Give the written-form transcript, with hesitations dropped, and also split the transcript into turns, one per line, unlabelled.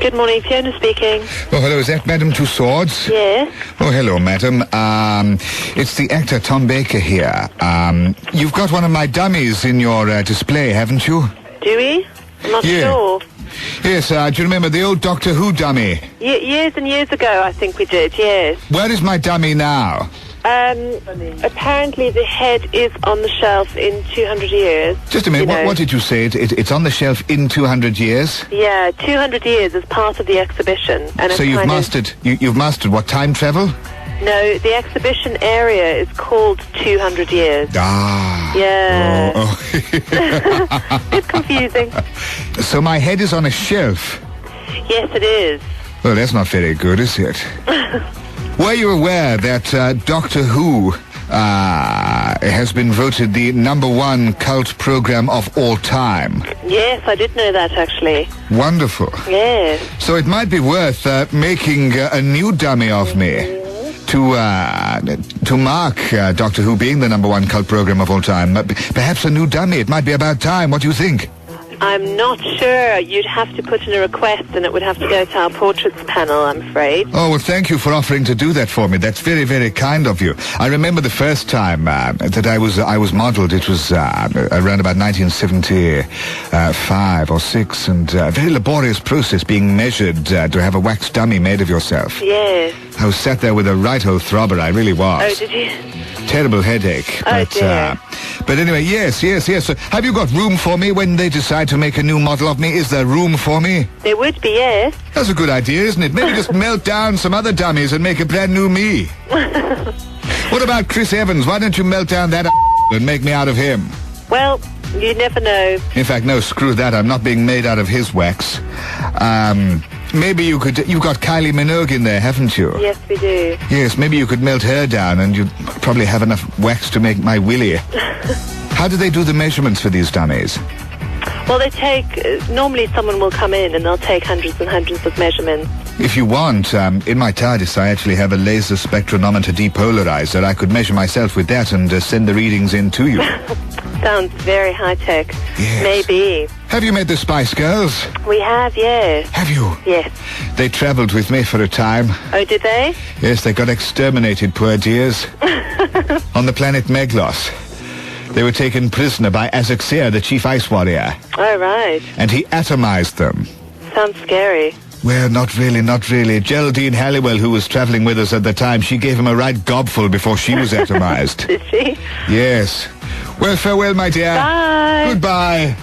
Good morning, Fiona speaking.
Oh, hello, is that Madam Tussauds?
Yes.
Oh, hello, madam. It's the actor Tom Baker here. You've got one of my dummies in your display, haven't you?
Do we? I'm not
Yeah.
sure.
Yes, do you remember the old Doctor Who dummy?
Years and years ago, I think we did, yes.
Where is my dummy now?
Apparently the head is on the shelf in 200 years.
Just a minute,
You know.
what did you say? It's on the shelf in 200 years?
Yeah, 200 years as part of the exhibition. And
So
it's
you've
kind of-
mastered, you've mastered what, time travel?
No, the exhibition area is called 200 years.
Ah.
Yeah.
Oh.
It's confusing.
So my head is on a shelf.
Yes, it is.
Well, that's not very good, is it? Were you aware that Doctor Who has been voted the #1 cult program of all time?
Yes, I did know that, actually.
Wonderful.
Yes.
So it might be worth making a new dummy of me to mark Doctor Who being the #1 cult program of all time. Perhaps a new dummy. It might be about time. What do you think?
I'm not sure. You'd have to put in a request and it would have to go to our portraits panel, I'm afraid.
Oh, well, thank you for offering to do that for me. That's very, very kind of you. I remember the first time that I was modeled. It was around about 1975 or 6, and a very laborious process being measured to have a wax dummy made of yourself.
Yes.
I was sat there with a right old throbber. I really was.
Oh, did you?
Terrible headache.
Oh, dear.
But anyway, yes. So have you got room for me when they decide to make a new model of me? Is there room for me?
There would be, yes.
That's a good idea, isn't it? Maybe just melt down some other dummies and make a brand new me. What about Chris Evans? Why don't you melt down that and make me out of him?
Well, you never know.
In fact, no, screw that. I'm not being made out of his wax. Maybe you could... You've got Kylie Minogue in there, haven't you?
Yes, we do.
Yes, maybe you could melt her down and you'd probably have enough wax to make my willy. How do they do the measurements for these dummies?
Well, they take... normally someone will come in and they'll take hundreds and hundreds of measurements.
If you want, in my TARDIS I actually have a laser spectrometer depolarizer. I could measure myself with that and send the readings in to you.
Sounds very high-tech.
Yes.
Maybe.
Have you met the Spice Girls?
We have, yes.
Have you?
Yes.
They travelled with me for a time.
Oh, did they?
Yes, they got exterminated, poor dears. On the planet Meglos. They were taken prisoner by Azaxia, the chief ice warrior.
Oh, right.
And he atomized them.
Sounds scary.
Well, not really. Geraldine Halliwell, who was travelling with us at the time, she gave him a right gobful before she was atomized.
Did she?
Yes. Well, farewell, my dear.
Bye.
Goodbye.